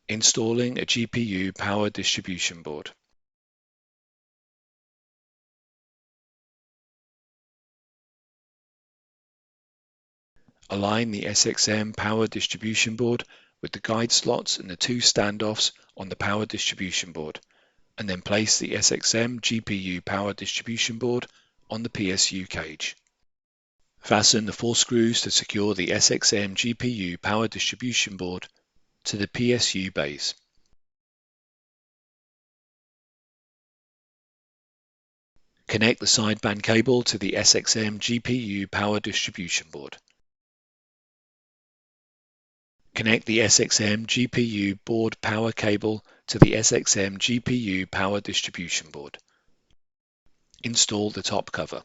Installing a GPU power distribution board. Align the SXM power distribution board with the guide slots and the two standoffs on the power distribution board, and then place the SXM GPU power distribution board on the PSU cage. Fasten the 4 screws to secure the SXM GPU power distribution board to the PSU base. Connect the sideband cable to the SXM GPU power distribution board. Connect the SXM GPU board power cable to the SXM GPU power distribution board. Install the top cover.